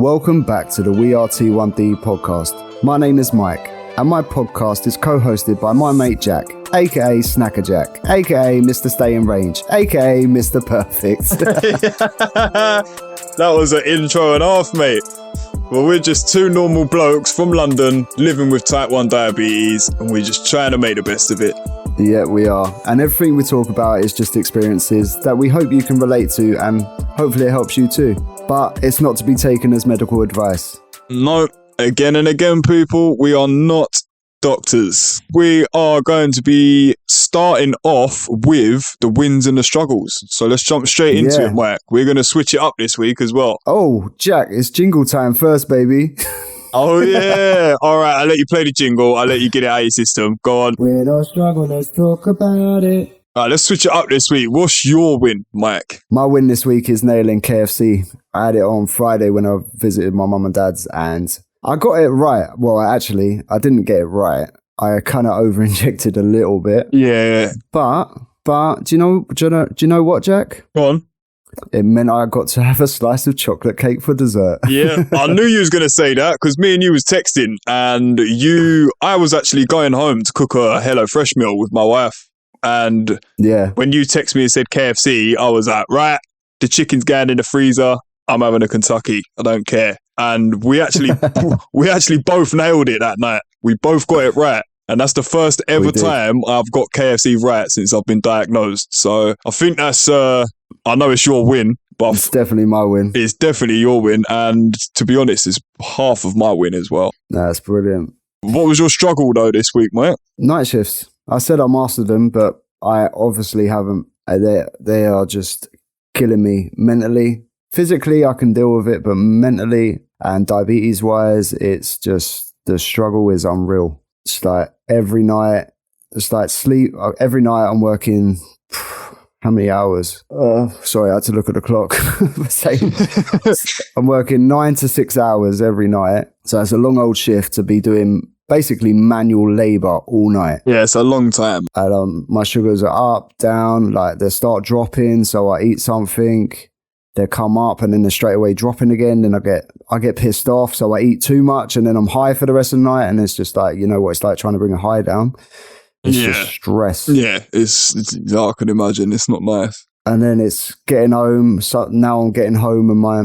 Welcome back to the We Are T1D podcast. My name is Mike, and my podcast is co-hosted by my mate Jack, aka Snacker Jack, aka Mr. Stay in Range, aka Mr. Perfect. That was an intro and a half, mate. Well, we're just two normal blokes from London living with type 1 diabetes, and we're just trying to make the best of it. Yeah, we are. And everything we talk about is just experiences that we hope you can relate to, and hopefully it helps you too. But it's not to be taken as medical advice. No, again and again, people, we are not doctors. We are going to be starting off with the wins and the struggles. So let's jump straight into it, Mike. We're going to switch it up this week as well. Oh, Jack, it's jingle time first, baby. Oh, yeah. All right, I'll let you play the jingle. I'll let you get it out of your system. Go on. Win or struggle, let's talk about it. All right, let's switch it up this week. What's your win, Mike? My win this week is nailing KFC. I had it on Friday when I visited my mum and dad's, and I got it right. Well, actually, I didn't get it right. I kind of over-injected a little bit. Yeah. But do you know what, Jack? Go on. It meant I got to have a slice of chocolate cake for dessert. Yeah, I knew you was going to say that because me and you was texting, and I was actually going home to cook a HelloFresh meal with my wife. And when you text me and said KFC, I was like, right, the chicken's going in the freezer. I'm having a Kentucky. I don't care. And we actually both nailed it that night. We both got it right. And that's the first ever time I've got KFC right since I've been diagnosed. So I think that's, I know it's your win, but it's definitely my win. It's definitely your win. And to be honest, it's half of my win as well. That's brilliant. What was your struggle though this week, mate? Night shifts. I said I mastered them, but I obviously haven't. They are just killing me mentally. Physically, I can deal with it, but mentally and diabetes-wise, it's just, the struggle is unreal. It's like every night, it's like sleep. Every night I'm working, how many hours? Sorry, I had to look at the clock. I'm working 9 to 6 hours every night. So it's a long old shift to be doing basically manual labor all night. Yeah, it's a long time. And my sugars are up, down, like they start dropping. So I eat something, they come up, and then they're straight away dropping again. Then I get pissed off, so I eat too much, and then I'm high for the rest of the night. And it's just like, you know what it's like trying to bring a high down. It's just stress. Yeah, it's I can imagine. It's not nice. And then it's getting home. So now I'm getting home, and my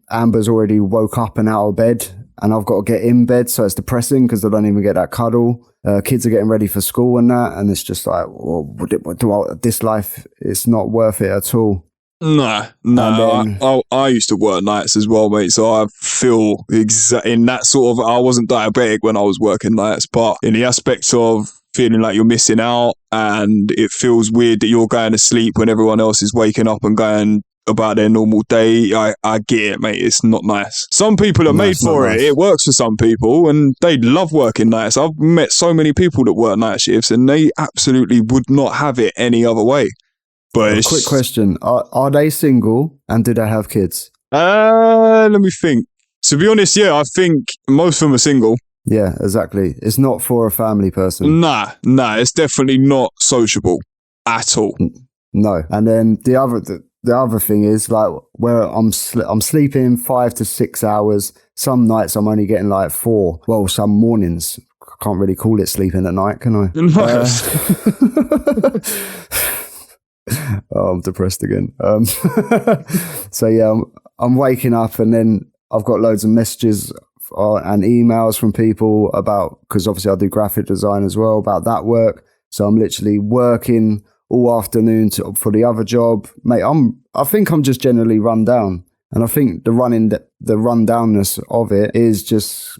Amber's already woke up and out of bed, and I've got to get in bed. So it's depressing because I don't even get that cuddle. Kids are getting ready for school and that, and it's just like, well, this life is not worth it at all. No. I used to work nights as well, mate. So I feel in that sort of. I wasn't diabetic when I was working nights, but in the aspects of feeling like you're missing out, and it feels weird that you're going to sleep when everyone else is waking up and going about their normal day. I get it, mate. It's not nice. Some people are made for it. It works for some people, and they love working nights. I've met so many people that work night shifts, and they absolutely would not have it any other way. But a quick question: Are they single, and do they have kids? Let me think. To be honest, yeah, I think most of them are single. Yeah, exactly. It's not for a family person. Nah, it's definitely not sociable at all. No. And then the other thing is like where I'm sleeping 5 to 6 hours. Some nights I'm only getting like 4. Well, some mornings. I can't really call it sleeping at night, can I? No. Oh, I'm depressed again. So yeah, I'm waking up, and then I've got loads of messages and emails from people about, because obviously I do graphic design as well, about that work. So I'm literally working all afternoon for the other job, mate. I think I'm just generally run down, and I think the rundownness of it is just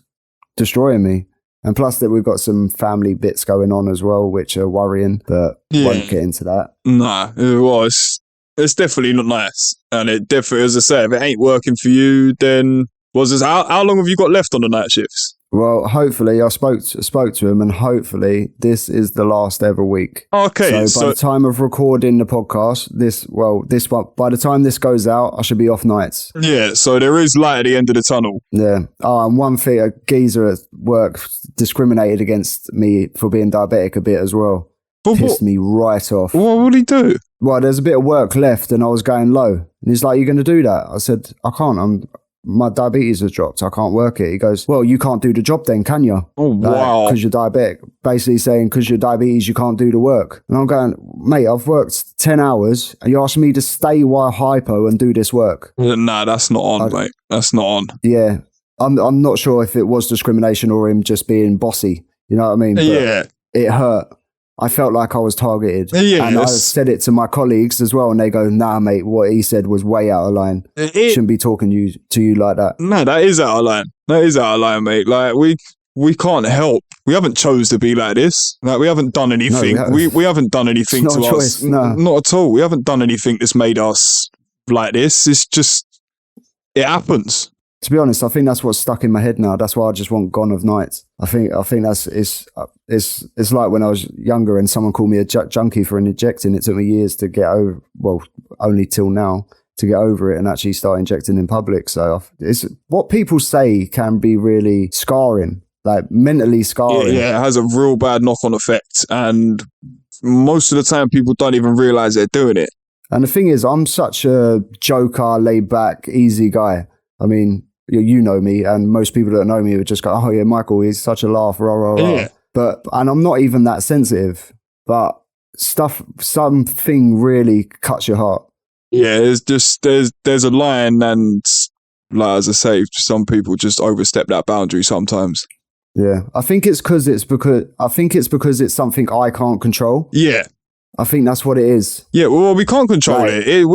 destroying me. And plus that we've got some family bits going on as well, which are worrying, but won't get into that. Nah, well, it's definitely not nice. And it definitely, as I say, if it ain't working for you, then how long have you got left on the night shifts? Well, hopefully, I spoke to him, and hopefully this is the last ever week. Okay. So by the time of recording the podcast, by the time this goes out, I should be off nights. Yeah, so there is light at the end of the tunnel. Yeah. Oh, and one thing, a geezer at work discriminated against me for being diabetic a bit as well. Pissed me right off. What would he do? Well, there's a bit of work left, and I was going low. And he's like, "You're going to do that?" I said, "I can't. my diabetes has dropped. I can't work it. He goes, well, you can't do the job then, can you? Oh, wow. Because you're diabetic. Basically saying, because you're diabetes, you can't do the work. And I'm going, mate, I've worked 10 hours and you're asking me to stay while hypo and do this work. Nah, that's not on, mate. That's not on. Yeah. I'm not sure if it was discrimination or him just being bossy. You know what I mean? But yeah. It hurt. I felt like I was targeted. Yeah, and I said it to my colleagues as well, and they go, nah, mate, what he said was way out of line. Shouldn't be talking to you like that. No, that is out of line. That is out of line, mate. Like, we can't help. We haven't chose to be like this. Like, we haven't done anything. No, we haven't done anything to us. No. Not at all. We haven't done anything that's made us like this. It's just, it happens. To be honest, I think that's what's stuck in my head now. That's why I just want gone of nights. I think that's it's like when I was younger and someone called me a junkie for injecting. It took me years to get over. Well, only till now to get over it and actually start injecting in public. So it's what people say can be really scarring, like mentally scarring. Yeah, it has a real bad knock-on effect, and most of the time people don't even realize they're doing it. And the thing is, I'm such a joker, laid back, easy guy. I mean, you know me, and most people that know me would just go, oh yeah, Michael, he's such a laugh, rah, rah, rah. Yeah. And I'm not even that sensitive, but something really cuts your heart. Yeah, there's a line, and like, as I say, some people just overstep that boundary sometimes. Yeah, I think it's because it's something I can't control. Yeah. I think that's what it is. Yeah, well, we can't control it.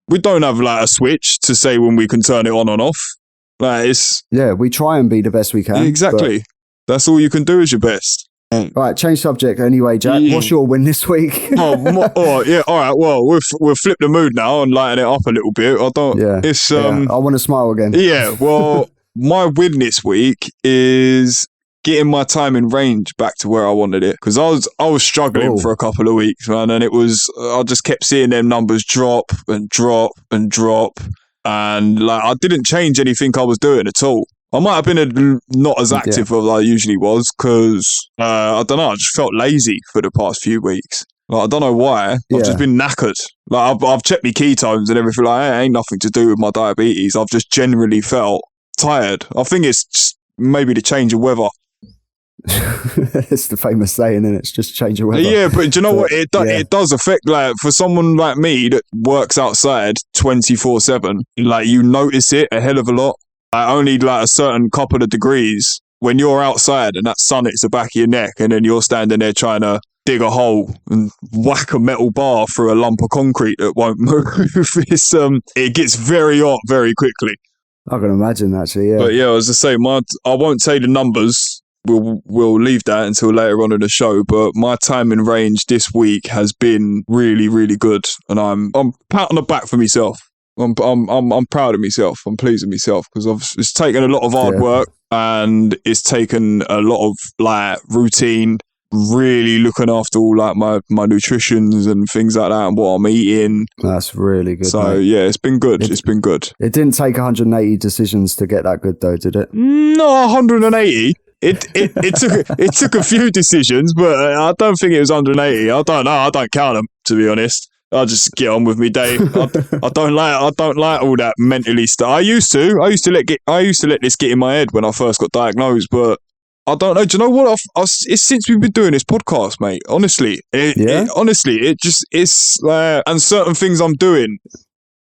We don't have like a switch to say when we can turn it on and off. Like we try and be the best we can. Exactly. That's all you can do is your best. Right, change subject anyway, Jack. Yeah. What's your win this week? Yeah. All right. Well, we'll flip the mood now and lighten it up a little bit. I don't. Yeah. It's I want to smile again. Yeah. Well, my win this week is getting my time in range back to where I wanted it, because I was struggling for a couple of weeks, man, and I just kept seeing them numbers drop and drop and drop, and like I didn't change anything I was doing at all. I might have been not as active as I usually was, because I don't know, I just felt lazy for the past few weeks. Like, I don't know why. I've just been knackered. Like I've checked my ketones and everything. Like, it ain't nothing to do with my diabetes. I've just generally felt tired. I think it's just maybe the change of weather. It's the famous saying, and it's just change of weather. Yeah, but do you know what? It does affect, like, for someone like me that works outside 24/7, like, you notice it a hell of a lot. Like, only like a certain couple of degrees when you're outside and that sun hits the back of your neck, and then you're standing there trying to dig a hole and whack a metal bar through a lump of concrete that won't move. It gets very hot very quickly. I can imagine, actually. Yeah. But yeah, as I say, I won't say the numbers. We'll leave that until later on in the show, but my time in range this week has been really, really good, and I'm pat on the back for myself. I'm proud of myself. I'm pleased with myself, because it's taken a lot of hard work, and it's taken a lot of like routine, really looking after all like my nutritions and things like that, and what I'm eating. That's really good. So mate. Yeah, it's been good. It's been good. It didn't take 180 decisions to get that good, though, did it? No, 180. It took a few decisions, but I don't think it was 180. I don't know. I don't count them, to be honest. I just get on with my day. I don't like all that mentally stuff. I used to let this get in my head when I first got diagnosed, but I don't know. Do you know what? It's since we've been doing this podcast, mate. Honestly, it's like, and certain things I'm doing,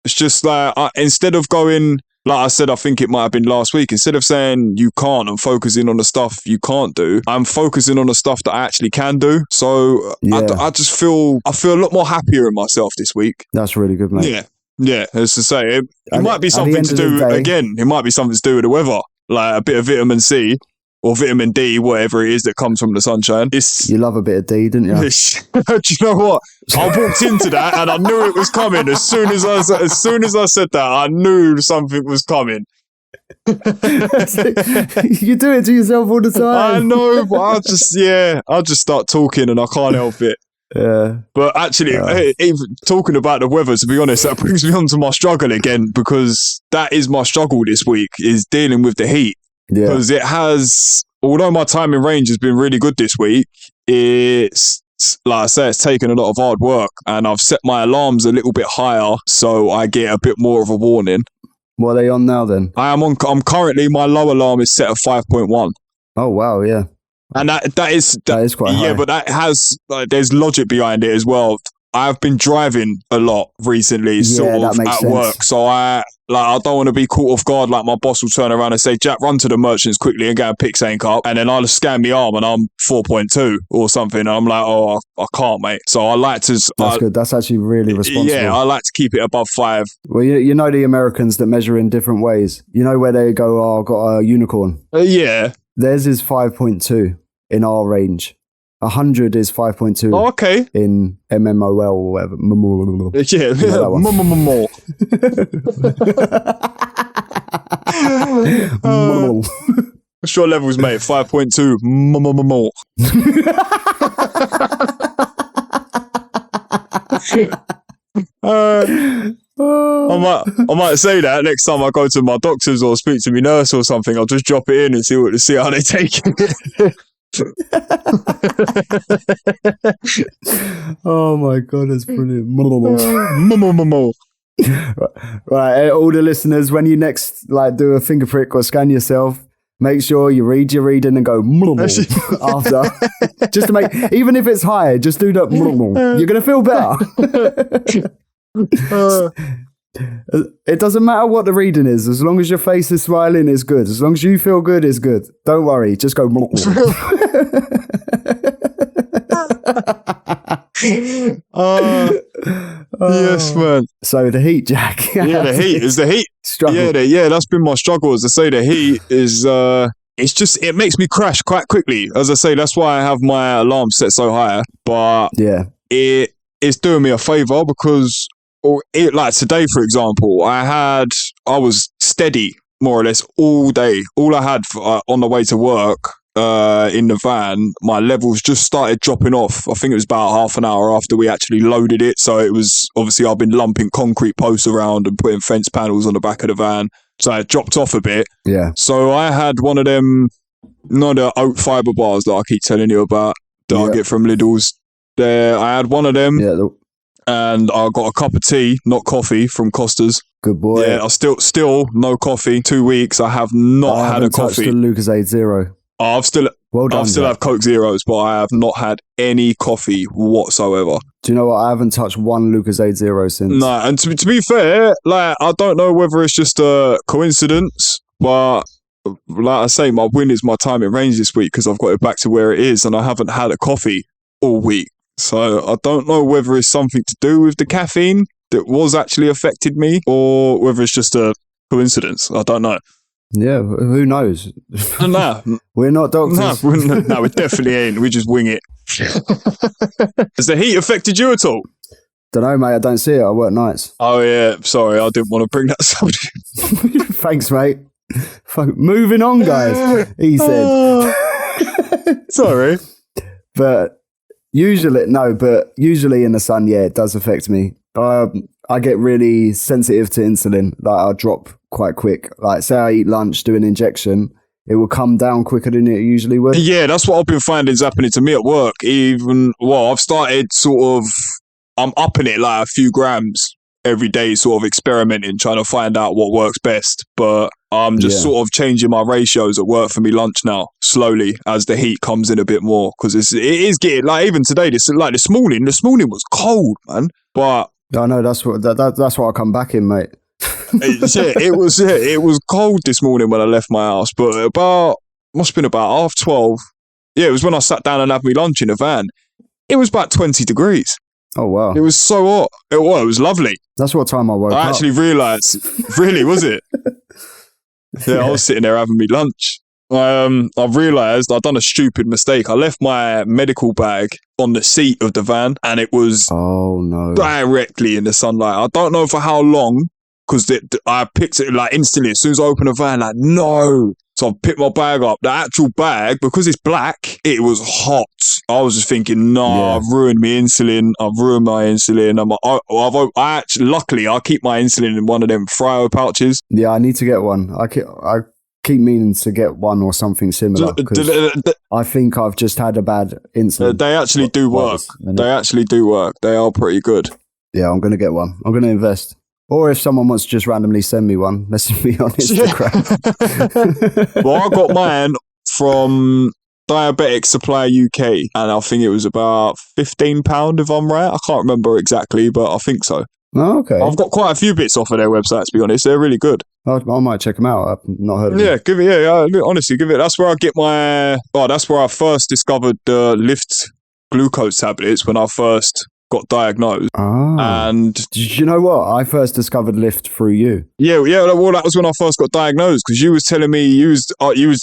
it's just like instead of going. Like I said, I think it might have been last week, instead of saying you can't and focusing on the stuff you can't do, I'm focusing on the stuff that I actually can do. So I just feel a lot more happier in myself this week. That's really good, mate. Yeah. As to say, it might be something to do, again, it might be something to do with the weather, like a bit of vitamin C or vitamin D, whatever it is that comes from the sunshine. You love a bit of D, didn't you? Do you know what? I walked into that and I knew it was coming. As soon as I said that, I knew something was coming. You do it to yourself all the time. I know, but I just start talking and I can't help it. Yeah. But actually, even talking about the weather, to be honest, that brings me on to my struggle again, because that is my struggle this week, is dealing with the heat. Yeah. Because it has, although my time in range has been really good this week, it's, like I say, it's taken a lot of hard work, and I've set my alarms a little bit higher so I get a bit more of a warning. What are they on now then? I'm currently, my low alarm is set at 5.1. Oh wow, yeah. And that is quite high. Yeah, but that has there's logic behind it as well. I've been driving a lot recently, sort of at sense. work, so I don't want to be caught off guard. Like my boss will turn around and say, "Jack, run to the merchants quickly and go and pick something up," and then I'll scan my arm and I'm 4.2 or something. And I'm like, "Oh, I can't, mate." So I like to. That's good. That's actually really responsible. Yeah, I like to keep it above 5. Well, you know the Americans that measure in different ways. You know where they go, "Oh, I've got a unicorn." Yeah. Theirs is 5.2 in our range. 100 is 5.2. Oh, okay. In MMOL or whatever. Yeah. More. What's your levels, mate? 5.2. More. I might say that next time I go to my doctors or speak to my nurse or something. I'll just drop it in and see how they take it. Oh my god, that's brilliant. Right, all the listeners, when you next do a finger prick or scan yourself, make sure you read your reading and go after. Just to make, even if it's high, just do that. You're gonna feel better. It doesn't matter what the reading is, as long as your face is smiling, is good. As long as you feel good, is good. Don't worry, just go. Yes, man. So the heat, Jack. Yeah, the heat is the heat. Struggle. Yeah, that's been my struggle. As I say, the heat is it makes me crash quite quickly. As I say, that's why I have my alarm set so high. But yeah, it's doing me a favor because like today, for example, I was steady more or less all day. All I had on the way to work in the van, my levels just started dropping off. I think it was about half an hour after we actually loaded it. So it was obviously I've been lumping concrete posts around and putting fence panels on the back of the van. So it dropped off a bit. Yeah. So I had one of them, the oat fiber bars that I keep telling you about that I get from Lidl's. There, I had one of them. Yeah. And I got a cup of tea, not coffee, from Costa's. Good boy. Yeah, I still no coffee. 2 weeks, I have not had a coffee. I haven't touched the Lucozade Zero. I still have Coke Zeros, but I have not had any coffee whatsoever. Do you know what? I haven't touched one Lucozade Zero since. No, and to be fair, I don't know whether it's just a coincidence, but like I say, my win is my time in range this week because I've got it back to where it is, and I haven't had a coffee all week. So I don't know whether it's something to do with the caffeine that was actually affected me or whether it's just a coincidence. I don't know. Yeah, who knows? No. We're not doctors. No, we definitely ain't. We just wing it. Has the heat affected you at all? Don't know, mate. I don't see it. I work nights. Oh, yeah. Sorry, I didn't want to bring that subject. Thanks, mate. Moving on, guys, he said. Sorry. But usually in the sun, yeah, it does affect me. I get really sensitive to insulin. I drop quite quick. Say I eat lunch, do an injection, it will come down quicker than it usually would. Yeah, that's what I've been finding is happening to me at work. I've started I'm upping it a few grams every day, sort of experimenting, trying to find out what works best. But I'm just sort of changing my ratios at work for me lunch now, slowly, as the heat comes in a bit more. Because it is getting, even today, this morning was cold, man. But I know that's what I come back in, mate. It was cold this morning when I left my house, but must have been about 12:30. Yeah, it was when I sat down and had my lunch in a van. It was about 20 degrees. Oh wow! It was so hot. It was lovely. That's what time I woke up. I actually realised. Really, was it? Yeah, I was sitting there having me lunch. I realised I'd done a stupid mistake. I left my medical bag on the seat of the van, and it was directly in the sunlight. I don't know for how long, because I picked it instantly as soon as I opened the van. No. So I picked my bag up. The actual bag, because it's black, it was hot. I was just thinking, I've ruined my insulin. I've ruined my insulin. Luckily, I keep my insulin in one of them Fryo pouches. Yeah, I need to get one. I keep meaning to get one or something similar. I think I've just had a bad insulin. They actually do work. They actually do work. They are pretty good. Yeah, I'm going to get one. I'm going to invest. Or if someone wants to just randomly send me one, message me on Instagram. Well, I got mine from Diabetic Supply UK, and I think it was about £15 if I'm right. I can't remember exactly, but I think so. Oh, okay. I've got quite a few bits off of their website, to be honest. They're really good. I might check them out. I've not heard of them. Yeah, honestly, give it. That's where I get that's where I first discovered the Lift glucose tablets when I first got diagnosed. And did you know what? I first discovered Lift through you. Yeah. Well, that was when I first got diagnosed, because you was telling me you was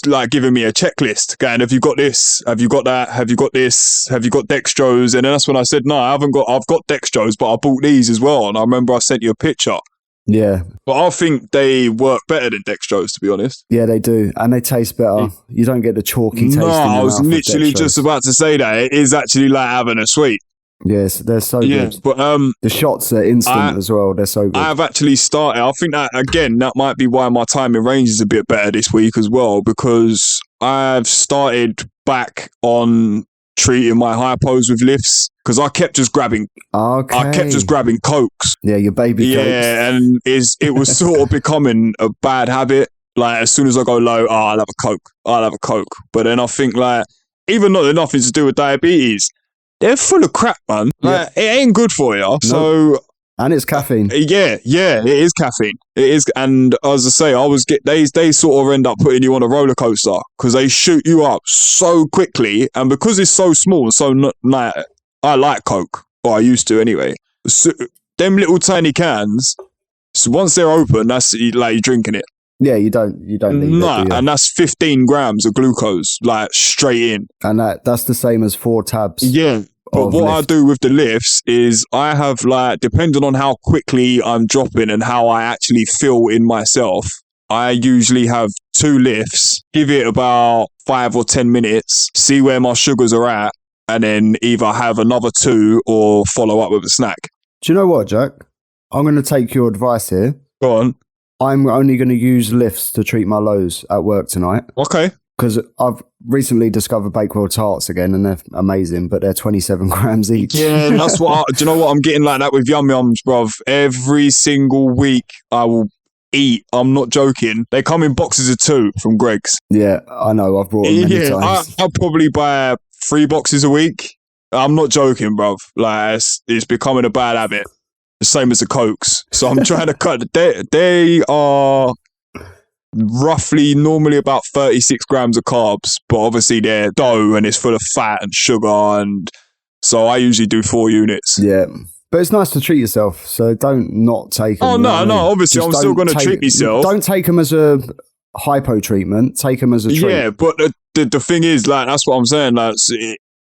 like giving me a checklist, going, have you got this? Have you got that? Have you got this? Have you got dextrose? And then that's when I said, no, I haven't got. I've got dextrose, but I bought these as well. And I remember I sent you a picture. Yeah. But I think they work better than dextrose, to be honest. Yeah, they do. And they taste better. You don't get the chalky taste in your mouth. No, I was literally just about to say that. It is actually like having a sweet. Yes, they're so good. But the shots are instant as well. They're so good. I've actually started. I think that, again, that might be why my time in range is a bit better this week as well, because I've started back on treating my hypos with lifts, because I kept just grabbing Cokes. Yeah, your baby Cokes. Yeah, and it was sort of becoming a bad habit. Like, as soon as I go low, I'll have a Coke. But then I think, like, even though they're nothing to do with diabetes, they're full of crap, man. Like, it ain't good for you. Nope. So, and it's caffeine. Yeah, it is caffeine. It is, and as I say, they sort of end up putting you on a roller coaster, because they shoot you up so quickly, and because it's so small, like, I like Coke, or I used to anyway. So, them little tiny cans, so once they're open, that's like you're drinking it. Yeah, you don't need it. And that's 15 grams of glucose, like, straight in. And that's the same as 4 tabs. Yeah. But what I do with the lifts is I have, like, depending on how quickly I'm dropping and how I actually feel in myself, I usually have 2 lifts, give it about 5 or 10 minutes, see where my sugars are at, and then either have another 2 or follow up with a snack. Do you know what, Jack? I'm going to take your advice here. Go on. I'm only going to use lifts to treat my lows at work tonight. Okay. Because I've recently discovered Bakewell tarts again, and they're amazing, but they're 27 grams each. Yeah, that's what do you know what? I'm getting like that with Yum Yums, bruv. Every single week I will eat. I'm not joking. They come in boxes of 2 from Greg's. Yeah, I know. I've brought them many times. I'll probably buy 3 boxes a week. I'm not joking, bruv. Like, it's becoming a bad habit. The same as the Cokes. So I'm trying to cut. They are roughly normally about 36 grams of carbs, but obviously they're dough and it's full of fat and sugar, and so I usually do 4 units. Yeah. But it's nice to treat yourself, so don't not take them. Oh, no, obviously I'm still going to treat myself. Don't take them as a hypo treatment, take them as a treat. Yeah, but the thing is, like, that's what I'm saying, like,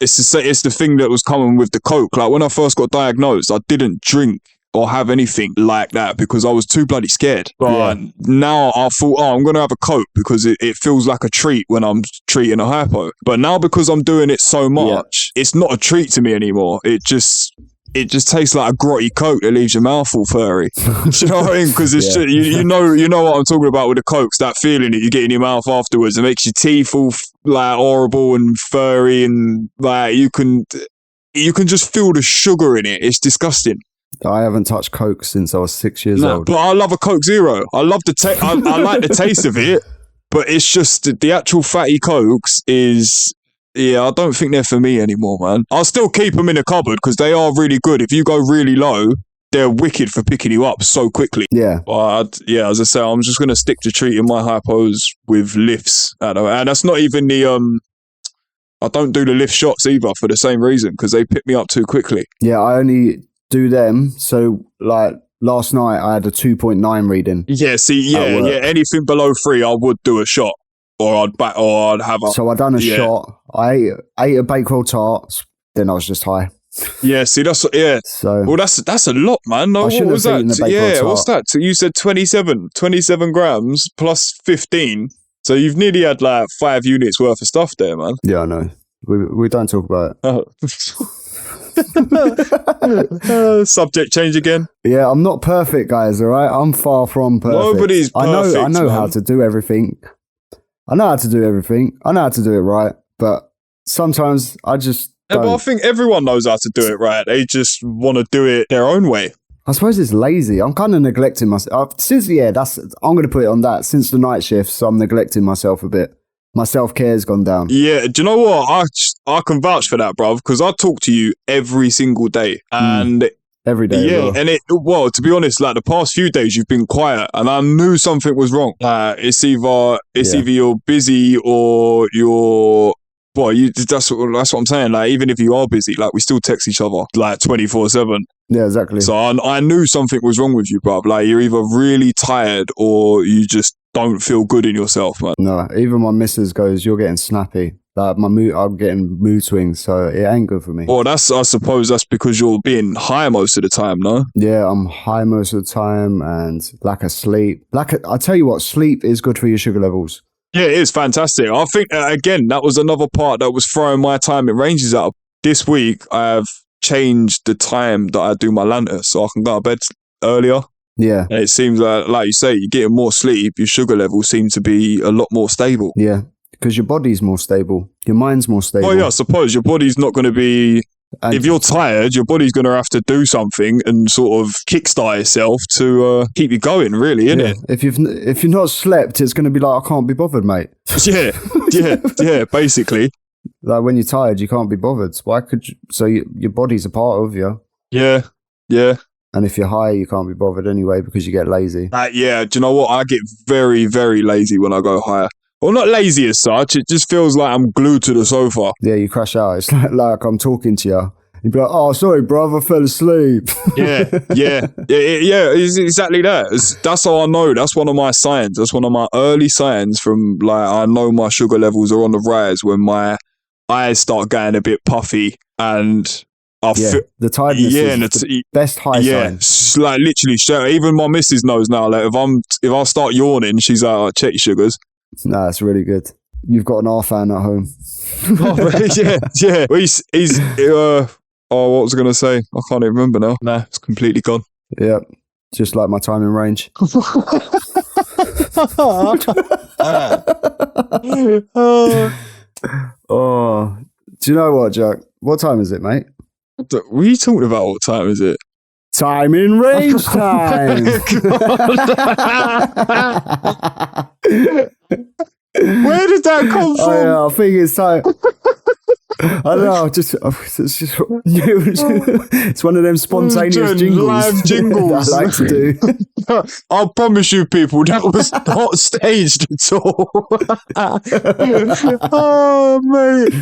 it's the thing that was common with the Coke. Like, when I first got diagnosed, I didn't drink or have anything like that because I was too bloody scared. But now I thought, I'm going to have a Coke because it feels like a treat when I'm treating a hypo. But now, because I'm doing it so much, it's not a treat to me anymore. It just tastes like a grotty Coke that leaves your mouth all furry. Do you know what I mean? Because it's just, you know what I'm talking about with the Cokes, that feeling that you get in your mouth afterwards. It makes your teeth all like horrible and furry, and like you can just feel the sugar in it. It's disgusting. I haven't touched Coke since I was 6 years old. But I love a Coke Zero. I love the I like the taste of it, but it's just the actual fatty Cokes is. Yeah, I don't think they're for me anymore, man. I'll still keep them in a cupboard because they are really good. If you go really low, they're wicked for picking you up so quickly. Yeah. But as I say, I'm just going to stick to treating my hypos with lifts. And that's not even I don't do the lift shots either for the same reason, because they pick me up too quickly. Yeah, I only do them. So, like, last night I had a 2.9 reading. Yeah, anything below 3, I would do a shot. Or I'd have a... So I done a shot. I ate a Bakewell tart. Then I was just high. Yeah, see, that's... Yeah. So... Well, that's a lot, man. No, what was that? Yeah, what's that? So you said 27 grams plus 15. So you've nearly had like 5 units worth of stuff there, man. Yeah, I know. We don't talk about it. Subject change again. Yeah, I'm not perfect, guys, all right? I'm far from perfect. Nobody's perfect, I know how to do everything. I know how to do everything. I know how to do it right. But sometimes I just don't. But I think everyone knows how to do it right. They just want to do it their own way. I suppose it's lazy. I'm kind of neglecting myself. I'm going to put it on that. Since the night shifts, I'm neglecting myself a bit. My self-care's gone down. Yeah, do you know what? I can vouch for that, bruv, because I talk to you every single day. And every day. Yeah, and to be honest, like the past few days you've been quiet and I knew something was wrong. It's either you're busy or you're that's what I'm saying. Like, even if you are busy, like, we still text each other like 24/7. Yeah, exactly. So I knew something was wrong with you, bruv. Like, you're either really tired or you just don't feel good in yourself, man. No, even my missus goes, "You're getting snappy." Like, I'm getting mood swings, so it ain't good for me. Well, I suppose that's because you're being high most of the time, no? Yeah, I'm high most of the time and lack of sleep. I tell you what, sleep is good for your sugar levels. Yeah, it is fantastic. I think, again, that was another part that was throwing my time in ranges out. This week, I have changed the time that I do my lantern so I can go to bed earlier. Yeah. And it seems like you say, you're getting more sleep, your sugar levels seem to be a lot more stable. Yeah, because your body's more stable. Your mind's more stable. Oh, yeah, I suppose your body's not going to be... if you're tired, your body's going to have to do something and sort of kickstart itself to keep you going, really, isn't it? If you're not slept, it's going to be like, I can't be bothered, mate. Yeah, basically. Like, when you're tired, you can't be bothered. Why could you? So your body's a part of you. Yeah. And if you're high, you can't be bothered anyway because you get lazy. Yeah, do you know what? I get very, very lazy when I go higher. Well, not lazy as such. It just feels like I'm glued to the sofa. Yeah, you crash out. It's like I'm talking to you. You'd be like, "Oh, sorry, bruv, I fell asleep." Yeah. It's exactly that. That's how I know. That's one of my signs. That's one of my early signs from, like, I know my sugar levels are on the rise when my eyes start getting a bit puffy and the tiredness is the best high sign. Yeah, like literally. Even my missus knows now. Like, if I start yawning, she's like, "Oh, check your sugars." Nah, it's really good. You've got an R-fan at home. Yeah. Well, he's what was I going to say? I can't even remember now. Nah, it's completely gone. Yeah, just like my time in range. Oh, do you know what, Jack? What time is it, mate? What are you talking about? What time is it? Time in range time. Where did that come from? Yeah, I think it's time. I don't know. It's one of them spontaneous jingles. Live jingles. that I like to do. I promise you, people, that was not staged at all. Oh, mate.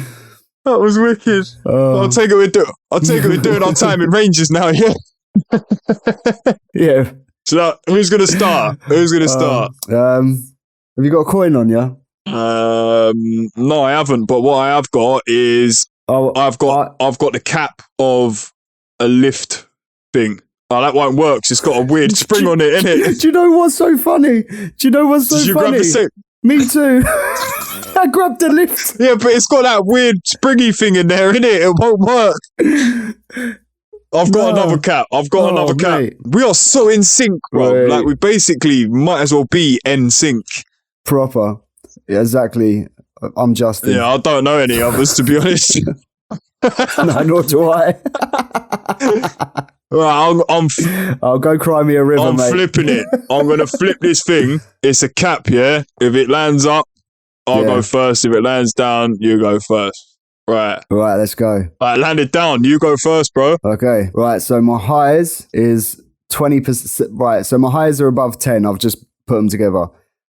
That was wicked. I'll take it we're doing our time in ranges now, yeah? Yeah. So who's going to start? Have you got a coin on you? No, I haven't. But what I have got is I've got the cap of a lift thing. Oh, that won't work. It's got a weird spring on it, innit? Do you know what's so funny? Did you grab the same? Me too. I grabbed the lift. Yeah, but it's got that weird springy thing in there, innit? It won't work. I've got another cap. Mate. We are so in sync, bro. Right. Like, we basically might as well be in sync. Proper. Yeah, exactly. I'm Justin. Yeah, I don't know any others, to be honest. No, nor do I. Right, I'll go cry me a river, mate. I'm flipping it. I'm going to flip this thing. It's a cap, yeah? If it lands up, I'll go first. If it lands down, you go first. Right, let's go. Right, land it down. You go first, bro. Okay. Right, so my highs is 20%. Right, so my highs are above 10. I've just put them together.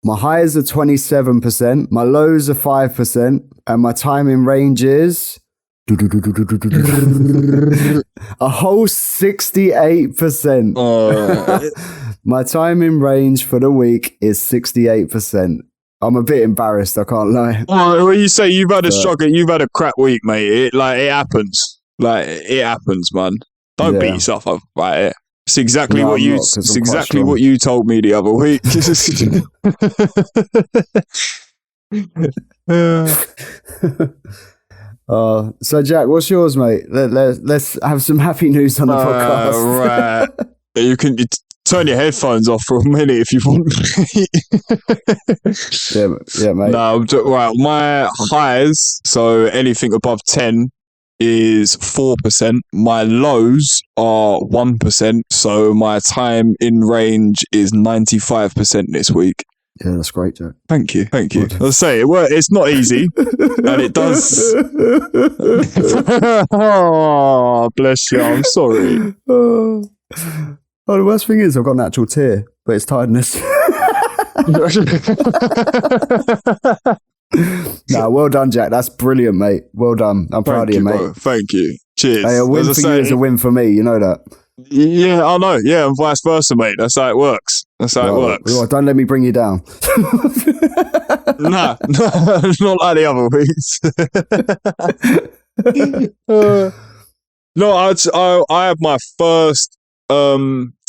My highs are 27%. My lows are 5%. And my time in range is a whole 68%. My time in range for the week is 68%. I'm a bit embarrassed, I can't lie. Well, you say you've had a struggle, you've had a crap week, mate. It happens. Like, it happens, man. Don't beat yourself up about it. It's exactly what you told me the other week. So Jack, what's yours, mate? Let's have some happy news on the podcast. Right. You can turn your headphones off for a minute if you want. Yeah, mate. No, right. My highs, so anything above 10, is 4%. My lows are 1%. So my time in range is 95% this week. Yeah, that's great, Jack. Thank you. I'll say it's not easy, and it does. Oh, bless you. I'm sorry. Oh, the worst thing is I've got an actual tear, but it's tiredness. Nah, well done, Jack. That's brilliant, mate. Well done. I'm proud of you, mate. Bro. Thank you. Cheers. Hey, a win for you is a win for me. You know that. Yeah, I know. Yeah, and vice versa, mate. That's how it works. Well, don't let me bring you down. Nah, not like the other weeks. No, I had my first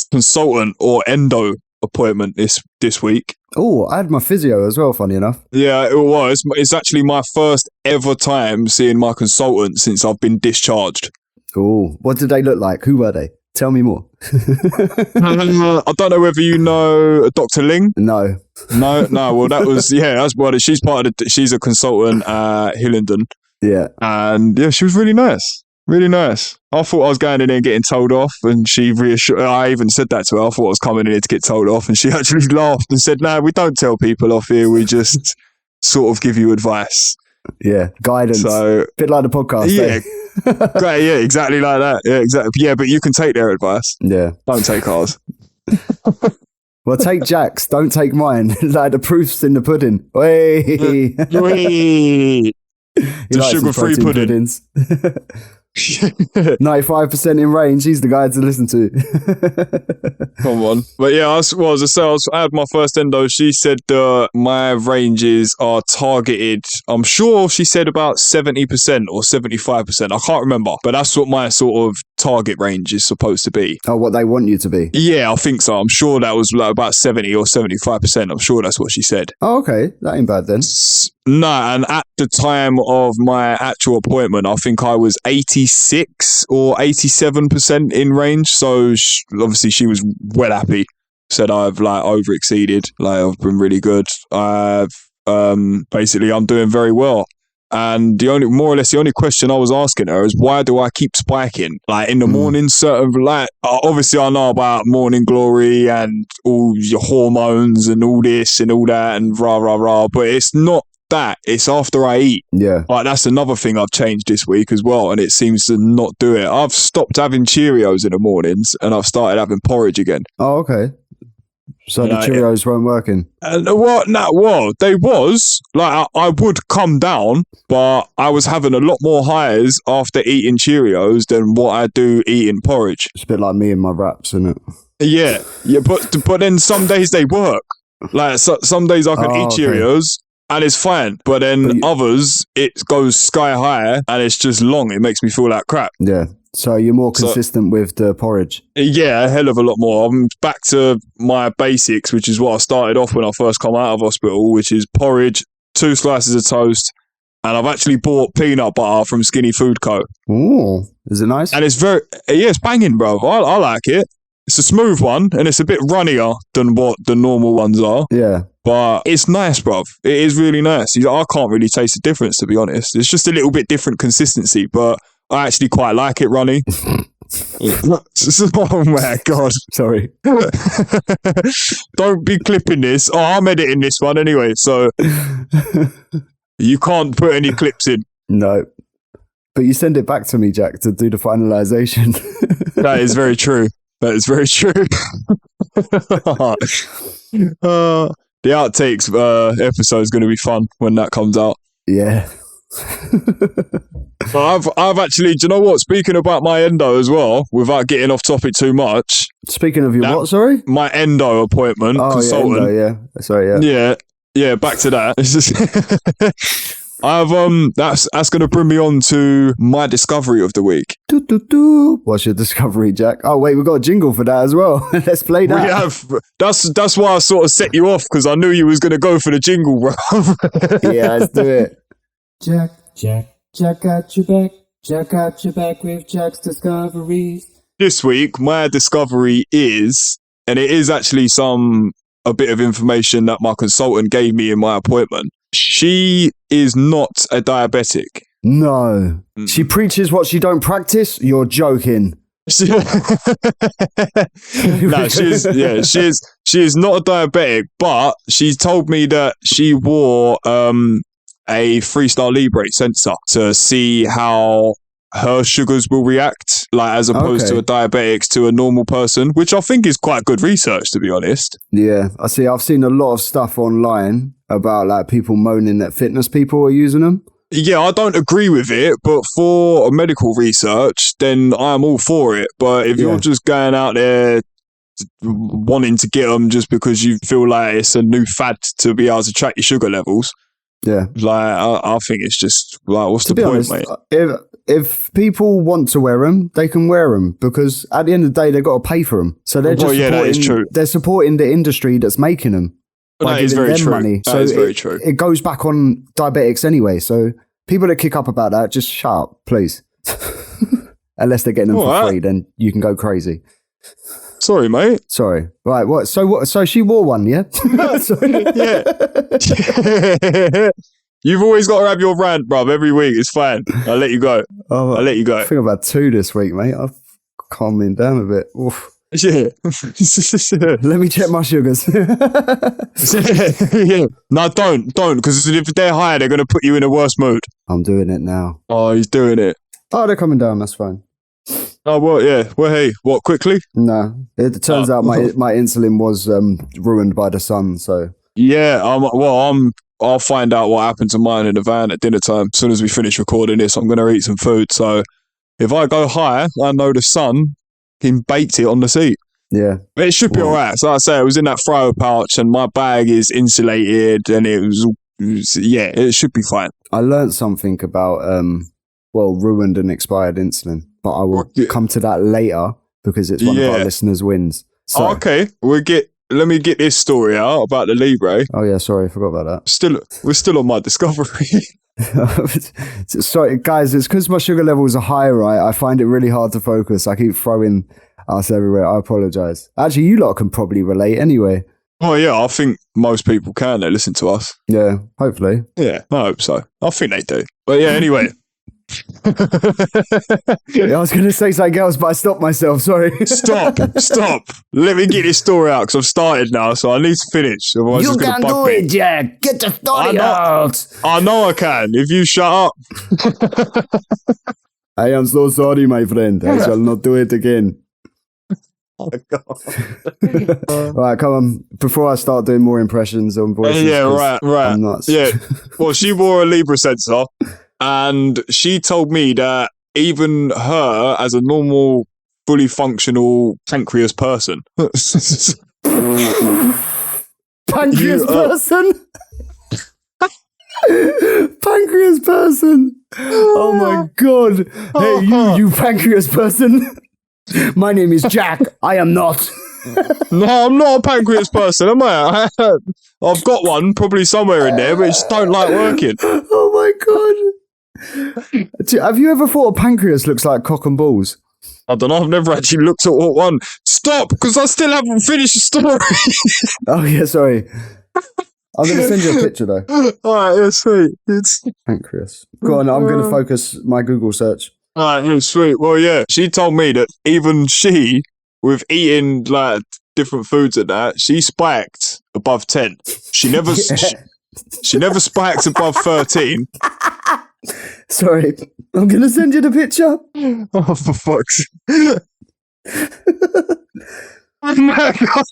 consultant or endo appointment this week. Oh, I had my physio as well, funny enough. Yeah, it was. It's actually my first ever time seeing my consultant since I've been discharged. Oh, what did they look like? Who were they? Tell me more. I don't know whether you know Dr. Ling. No. Well, she's a consultant at Hillingdon. Yeah. And yeah, she was really nice. Really nice. I thought I was going in there and getting told off, and she reassured. I even said that to her. I thought I was coming in here to get told off, and she actually laughed and said, "No, we don't tell people off here. We just sort of give you advice." Yeah, guidance. So, bit like the podcast. Yeah, great. Yeah, exactly like that. Yeah, exactly. Yeah, but you can take their advice. Yeah, don't take ours. Well, take Jack's. Don't take mine. Like the proof's in the pudding. Hey. The sugar-free pudding. 95% in range. He's the guy to listen to. Come on. But yeah, I had my first endo. She said my ranges are targeted. I'm sure she said about 70% or 75%. I can't remember. But that's what my sort of target range is supposed to be. Oh, what they want you to be? Yeah, I think so. I'm sure that was like about 70 or 75%. I'm sure that's what she said. Oh, okay. That ain't bad then. Nah, and at the time of my actual appointment, I think I was 86 or 87% in range. So obviously she was well happy. Said I've like over exceeded. Like I've been really good. Basically I'm doing very well. And the only question I was asking her is, why do I keep spiking? Like in the morning, obviously I know about morning glory and all your hormones and all this and all that and rah, rah, rah. But it's not that. It's after I eat. Yeah. Like that's another thing I've changed this week as well. And it seems to not do it. I've stopped having Cheerios in the mornings and I've started having porridge again. Oh, okay. So the Cheerios weren't working? They was. Like, I would come down, but I was having a lot more highs after eating Cheerios than what I do eating porridge. It's a bit like me and my wraps, isn't it? Yeah, but then some days they work. Like, some days I can eat Cheerios and it's fine, but then others, it goes sky high and it's just long. It makes me feel like crap. Yeah. So you're more consistent with the porridge? Yeah, a hell of a lot more. I'm back to my basics, which is what I started off when I first come out of hospital, which is porridge, 2 slices of toast, and I've actually bought peanut butter from Skinny Food Co. Oh, is it nice? And it's it's banging, bro. I like it. It's a smooth one, and it's a bit runnier than what the normal ones are. Yeah. But it's nice, bruv. It is really nice. I can't really taste the difference, to be honest. It's just a little bit different consistency, but I actually quite like it, Ronnie. Oh my God. Sorry. Don't be clipping this. Oh, I'm editing this one anyway, so you can't put any clips in. No. But you send it back to me, Jack, to do the finalization. That is very true. That is very true. The outtakes episode is going to be fun when that comes out. Yeah. I've actually, do you know what? Speaking about my endo as well, without getting off topic too much. Speaking of what, sorry? My endo appointment, consultant. Yeah, endo, yeah. Sorry, yeah. Yeah, back to that. It's just that's going to bring me on to my discovery of the week. What's your discovery, Jack? Oh wait, we've got a jingle for that as well. Let's play that. We have. That's why I sort of set you off, because I knew you was going to go for the jingle, bro. Yeah, let's do it. Jack got your back. Jack got your back with Jack's discoveries. This week, my discovery is, and it is actually a bit of information that my consultant gave me in my appointment. She is not a diabetic. No. She preaches what she don't practice? You're joking. No, she is not a diabetic, but she told me that she wore a Freestyle Libre sensor to see how her sugars will react, like as opposed to a diabetic to a normal person, which I think is quite good research, to be honest. Yeah, I see. I've seen a lot of stuff online about like people moaning that fitness people are using them. Yeah, I don't agree with it, but for medical research, then I'm all for it. But if you're just going out there wanting to get them just because you feel like it's a new fad to be able to track your sugar levels, like I think it's just like, what's the point, honest, mate? If people want to wear them, they can wear them because at the end of the day, they've got to pay for them. So they're just that is true. They're supporting the industry that's making them. That is very true. Money. That is very true. It goes back on diabetics anyway. So people that kick up about that, just shut up, please. Unless they're getting them for free, then you can go crazy. Sorry, mate. Sorry. Right. What? So she wore one, yeah? Yeah. You've always got to have your rant, bruv. Every week. It's fine. I'll let you go. I'll let you go. I think I've had 2 this week, mate. I've calmed down a bit. Oof. Yeah. Let me check my sugars. Yeah. No, don't. Because if they're higher, they're going to put you in a worse mood. I'm doing it now. Oh, he's doing it. Oh, they're coming down. That's fine. Oh, well, yeah. Well, hey, what, quickly? No. It turns out my insulin was ruined by the sun, so... Yeah, I'll find out what happened to mine in the van at dinner time. As soon as we finish recording this, I'm going to eat some food. So if I go higher, I know the sun can baked it on the seat. Yeah. It should be all right. So like I say, it was in that throw pouch and my bag is insulated and it should be fine. I learned something about, ruined and expired insulin, but I will come to that later because it's one of our listeners' wins. So, okay. Let me get this story out about the Libre. Oh yeah, sorry, I forgot about that. We're still on my discovery. Sorry, guys, it's because my sugar levels are high, right? I find it really hard to focus. I keep throwing us everywhere. I apologise. Actually, you lot can probably relate anyway. Oh yeah, I think most people can. They listen to us. Yeah, hopefully. Yeah, I hope so. I think they do. But yeah, anyway. I was going to say something else, but I stopped myself. Sorry. Stop. Let me get this story out because I've started now, so I need to finish. Otherwise you can do it, Jack. Get the story out. I know I can. If you shut up. I am so sorry, my friend. I shall not do it again. Oh, God. Right, come on. Before I start doing more impressions on voices. Yeah, right. I'm nuts. Yeah. Well, she wore a Libre sensor. And she told me that even her, as a normal, fully functional pancreas person... Pancreas person? Pancreas person! Oh my God. Hey, you pancreas person. My name is Jack. I am not. No, I'm not a pancreas person, am I? I've got one, probably somewhere in there, but it just don't like working. Oh my God. Have you ever thought a pancreas looks like cock and balls? I don't know. I've never actually looked at what one. Stop, because I still haven't finished the story. Oh yeah, sorry. I'm going to send you a picture though. All right, yeah, sweet. It's pancreas. Go on, I'm going to focus my Google search. All right, yeah, sweet. Well, yeah, she told me that even she, with eating like different foods and that, she spiked above 10. She never, she never spiked above 13. Sorry, I'm going to send you the picture. Oh, for fuck's sake. Oh my God.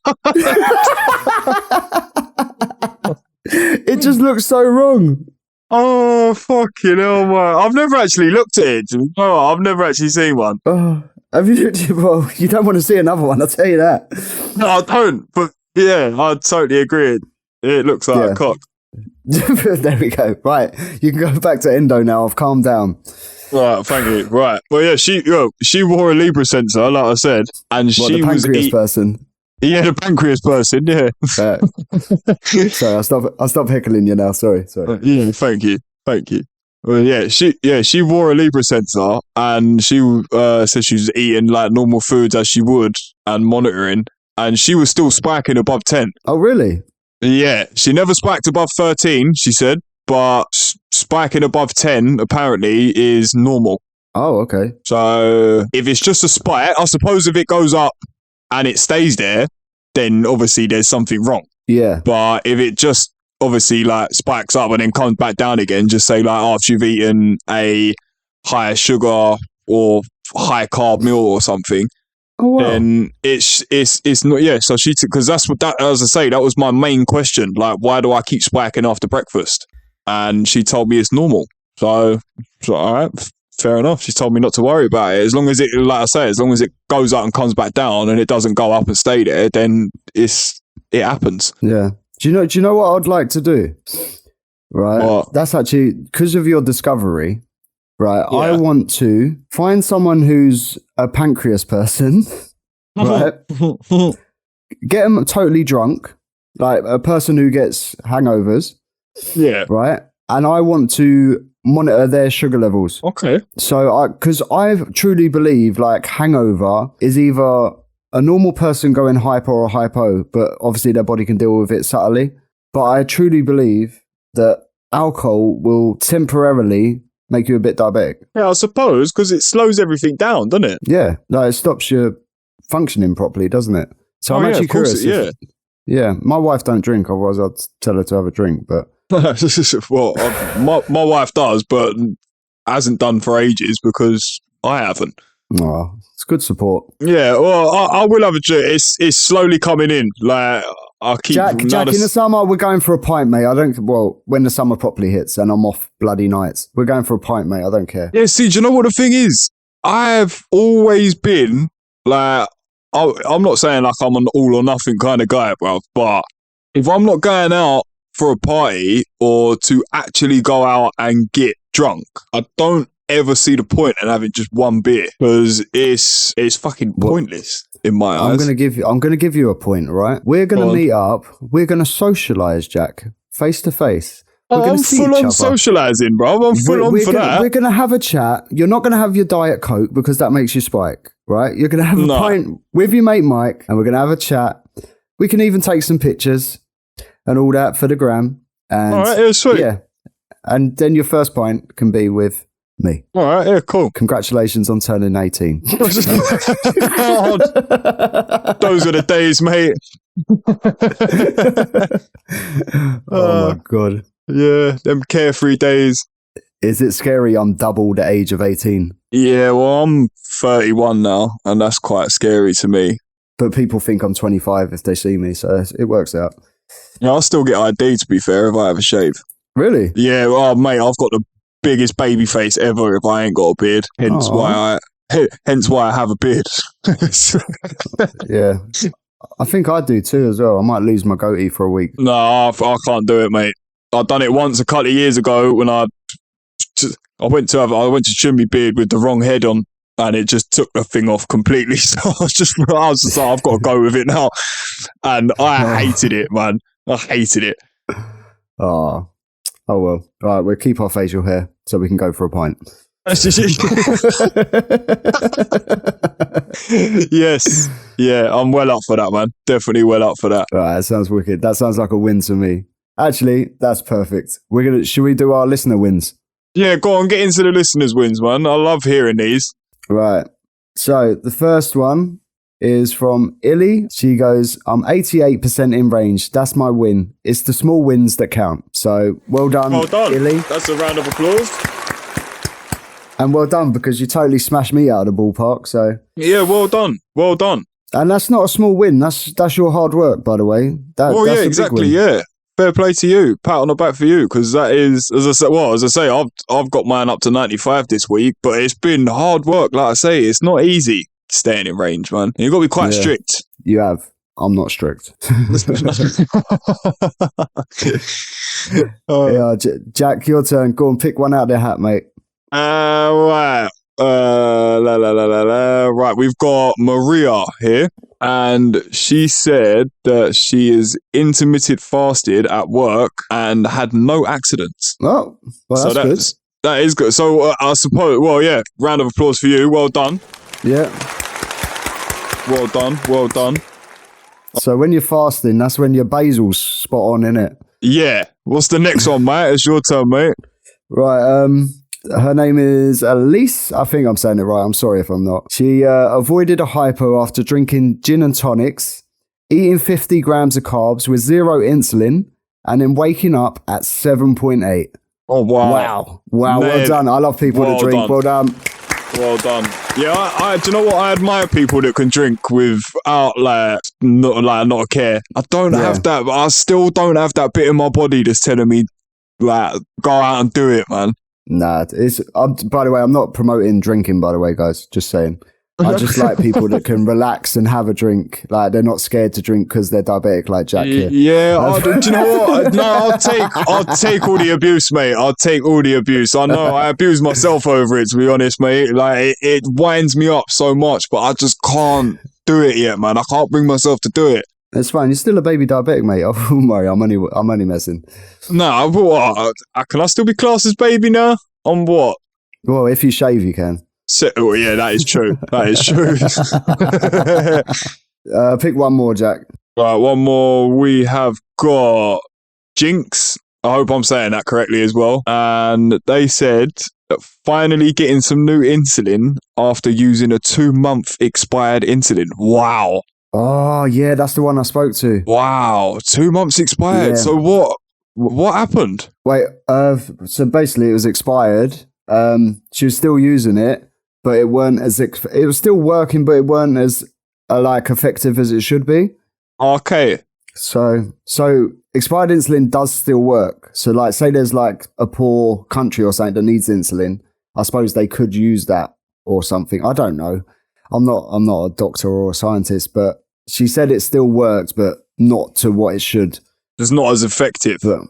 It just looks so wrong. Oh, fucking hell, man. I've never actually looked at it. Oh, I've never actually seen one. Oh, have you looked at it? Well, you don't want to see another one, I'll tell you that. No, I don't. But yeah, I totally agree. It looks like a cock. There we go. Right, you can go back to endo now. I've calmed down. Right, thank you. Right, well, yeah, she wore a Libre sensor, like I said, and she was the pancreas person. Yeah, the pancreas person. Yeah. Sorry, I'll stop heckling you now. Sorry. Yeah, thank you. Well, yeah, she wore a Libre sensor, and she said she was eating like normal foods as she would, and monitoring, and she was still spiking above 10. Oh, really? Yeah, she never spiked above 13, she said. but spiking above 10 apparently is normal. Oh, okay. So if it's just a spike, I suppose if it goes up and it stays there, then obviously there's something wrong. Yeah. But if it just obviously like spikes up and then comes back down again, just say like after you've eaten a high sugar or high carb meal or something, then it's not, yeah. So because that's what that, as I say, that was my main question. Like, why do I keep spiking after breakfast? And she told me it's normal. So all right. Fair enough. She told me not to worry about it. As long as it, like I say, as long as it goes up and comes back down and it doesn't go up and stay there, then it happens. Yeah. Do you know what I'd like to do? Right. What? That's actually because of your discovery. Right. Yeah. I want to find someone who's a pancreas person. Right. Get them totally drunk, like a person who gets hangovers. Yeah. Right. And I want to monitor their sugar levels. Okay. So because I truly believe like hangover is either a normal person going hyper or hypo, but obviously their body can deal with it subtly. But I truly believe that alcohol will temporarily make you a bit diabetic. Yeah, I suppose, because it slows everything down, doesn't it? Yeah, like it stops you functioning properly, doesn't it? So I'm actually curious. Yeah, my wife don't drink, otherwise I'd tell her to have a drink, but well, my wife does, but hasn't done for ages because I haven't. Oh, it's good support. Yeah, well, I will have a drink. It's slowly coming in. Like I keep Jack, in the summer we're going for a pint, mate. When the summer properly hits and I'm off bloody nights, we're going for a pint, mate. I don't care. Yeah, see, do you know what the thing is? I've always been like, I'm not saying like I'm an all or nothing kind of guy, bro, but if I'm not going out for a party or to actually go out and get drunk, I don't ever see the point in having just one beer because it's fucking pointless in my eyes. I'm gonna give you a point, right? We're gonna meet up. We're gonna socialize, Jack, face to face. I'm full on socializing, bro. I'm full on for that. We're gonna have a chat. You're not gonna have your Diet Coke because that makes you spike, right? You're gonna have a pint with your mate Mike, and we're gonna have a chat. We can even take some pictures and all that for the gram. And all right, yeah, sweet. Yeah, and then your first pint can be with me. All right, yeah, cool. Congratulations on turning 18. Those are the days, mate. Oh my God. Yeah, them carefree days. Is it scary I'm double the age of 18? Yeah, well, I'm 31 now, and that's quite scary to me. But people think I'm 25 if they see me, so it works out. Yeah, I'll still get ID, to be fair, if I have a shave. Really? Yeah, well, mate, I've got the biggest baby face ever if I ain't got a beard. Hence why I have a beard. Yeah. I think I do too as well. I might lose my goatee for a week. No, I can't do it, mate. I've done it once a couple of years ago when I went to trim my beard with the wrong head on, and it just took the thing off completely. So I was just like, I've got to go with it now, and I hated it, man. I hated it. Oh well. All right, we'll keep our facial hair so we can go for a pint. Yes. Yeah, I'm well up for that, man. Definitely well up for that. All right, that sounds wicked. That sounds like a win to me. Actually, that's perfect. Should we do our listener wins? Yeah, go on, get into the listeners' wins, man. I love hearing these. Right. So the first one is from Illy. She goes, I'm 88% in range. That's my win. It's the small wins that count. So well done, Illy. That's a round of applause. And well done, because you totally smashed me out of the ballpark. So yeah, well done. Well done. And that's not a small win. That's your hard work, by the way. That's yeah, exactly. Yeah. Fair play to you. Pat on the back for you, because that is, as I say, I've got mine up to 95 this week, but it's been hard work. Like I say, it's not easy staying in range, man. You've got to be quite strict. You have. I'm not strict. Yeah, Jack, your turn. Go and pick one out of the hat, mate. Right. Right, we've got Maria here, and she said that she is intermittent fasted at work and had no accidents. Oh, well, that's good. That is good. So I suppose, well, yeah, round of applause for you. Well done. Yeah. Well done. Well done. So when you're fasting, that's when your basil's spot on, innit? Yeah. What's the next one, mate? It's your turn, mate. Right. Her name is Elise. I think I'm saying it right. I'm sorry if I'm not. She avoided a hypo after drinking gin and tonics, eating 50 grams of carbs with 0 insulin, and then waking up at 7.8. Oh, wow. Wow. Man, well done. I love people that drink. Well done. Well done. Yeah, I do you know what? I admire people that can drink without not a care. I don't have that, but I still don't have that bit in my body that's telling me like go out and do it, man. Nah, by the way, I'm not promoting drinking, by the way, guys. Just saying. I just like people that can relax and have a drink. Like, they're not scared to drink because they're diabetic like Jack here. Yeah, do you know what? No, I'll take all the abuse, mate. I'll take all the abuse. I know I abuse myself over it, to be honest, mate. Like, it winds me up so much, but I just can't do it yet, man. I can't bring myself to do it. It's fine. You're still a baby diabetic, mate. Don't worry. I'm only messing. No, what? Can I still be classed as baby now? On what? Well, if you shave, you can. Oh, yeah, that is true. That is true. Pick one more, Jack. Right, one more. We have got Jinx. I hope I'm saying that correctly as well. And they said that finally getting some new insulin after using a 2-month expired insulin. Wow. Oh, yeah, that's the one I spoke to. Wow. 2 months expired. Yeah. So what happened? Wait, so basically it was expired. She was still using it, but it weren't it was still working, but it weren't as effective as it should be. Okay. So expired insulin does still work. So like, say there's like a poor country or something that needs insulin. I suppose they could use that or something. I don't know. I'm not a doctor or a scientist, but she said it still worked, but not to what it should. It's not as effective. But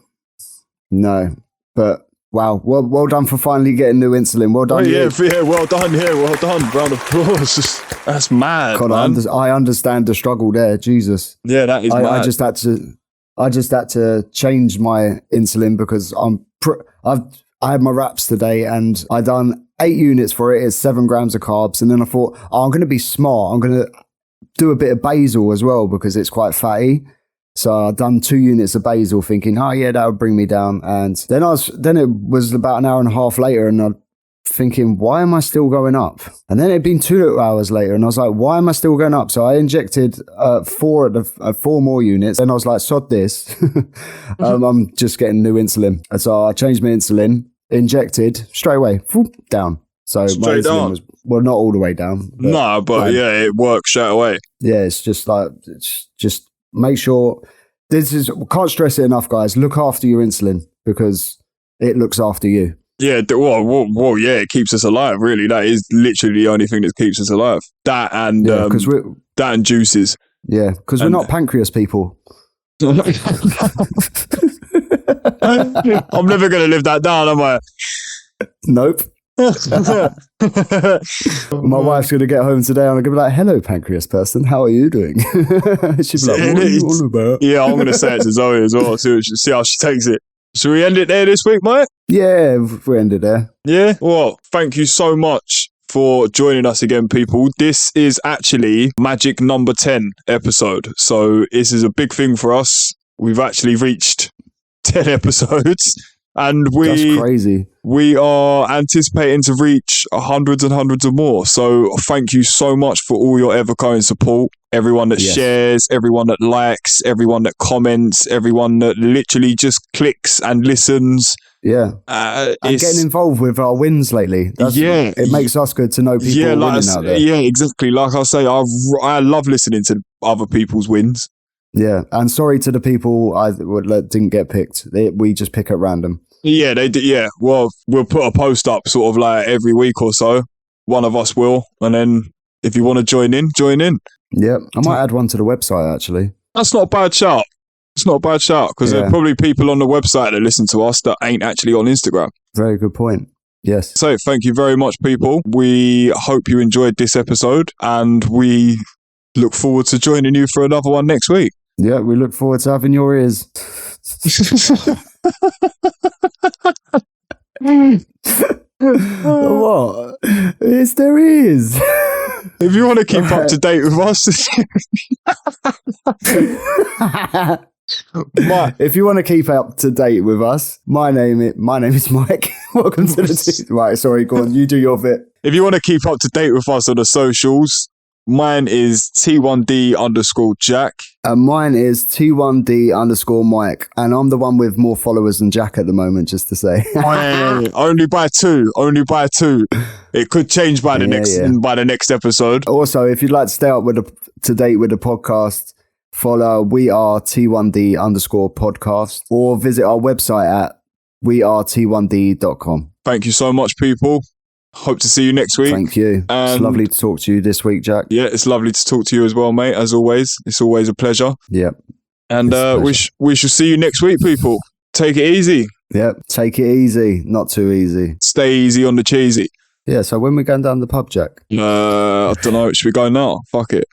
no. But wow, well done for finally getting new insulin. Well done. Yeah, well done. Yeah, well done. Round of applause. That's mad, God, man. I understand the struggle there. Jesus. Yeah, that is mad. I just had to change my insulin because I had my wraps today and I done 8 units for it. It's 7 grams of carbs, and then I thought, I'm going to be smart. I'm going to do a bit of basil as well because it's quite fatty. So I'd done 2 units of basil thinking, oh yeah, that would bring me down. And then it was about an hour and a half later and I'm thinking, why am I still going up? And then it'd been 2 hours later and I was like, why am I still going up? So I injected 4 more units and I was like, sod this. I'm just getting new insulin. And so I changed my insulin, injected straight away, down. So straight my insulin down. was, well, not all the way down. But yeah, it works straight away. Yeah, it's just make sure can't stress it enough, guys. Look after your insulin because it looks after you. Yeah, well, yeah, it keeps us alive. Really, that is literally the only thing that keeps us alive. That and that and juices. Yeah, because we're not pancreas people. I'm never gonna live that down, am I? Nope. My wife's going to get home today and I'm going to be like, hello, pancreas person, how are you doing? She'll be like, what are you all about? Yeah, I'm going to say it to Zoe as well, see how she takes it. Should we end it there this week, mate? Yeah, we end it there. Yeah? Well, thank you so much for joining us again, people. This is actually magic number 10 episode. So this is a big thing for us. We've actually reached 10 episodes. And that's crazy. We are anticipating to reach hundreds and hundreds of more. So thank you so much for all your ever-going support. Everyone that shares, everyone that likes, everyone that comments, everyone that literally just clicks and listens. Yeah. And getting involved with our wins lately. It makes us good to know people winning out there. Yeah, exactly. Like I say, I love listening to other people's wins. Yeah. And sorry to the people that didn't get picked. We just pick at random. Yeah, they did. Yeah, well, we'll put a post up sort of like every week or so. One of us will, and then if you want to join in, join in. Yeah, I might add one to the website actually. That's not a bad shout. It's not a bad shout because there are probably people on the website that listen to us that ain't actually on Instagram. Very good point. Yes. So thank you very much, people. We hope you enjoyed this episode, and we look forward to joining you for another one next week. Yeah, we look forward to having your ears. What? Yes, there is. If you want to keep up to date with us. If you want to keep up to date with us, my name is Mike. Welcome to the right. Sorry, go on. You do your bit. If you want to keep up to date with us on the socials, mine is T1D_Jack. And mine is T1D_Mike. And I'm the one with more followers than Jack at the moment, just to say. Only by two. It could change by the next episode. Also, if you'd like to stay up to date with the podcast, follow We Are T1D_podcast or visit our website at wearet1d.com. Thank you so much, people. Hope to see you next week. Thank you. It's lovely to talk to you this week, Jack. Yeah, it's lovely to talk to you as well, mate. As always, it's always a pleasure. Yep. And we shall see you next week, people. Take it easy. Yep. Take it easy. Not too easy. Stay easy on the cheesy. Yeah. So when we're going down the pub, Jack? I don't know. Should we go now? Fuck it.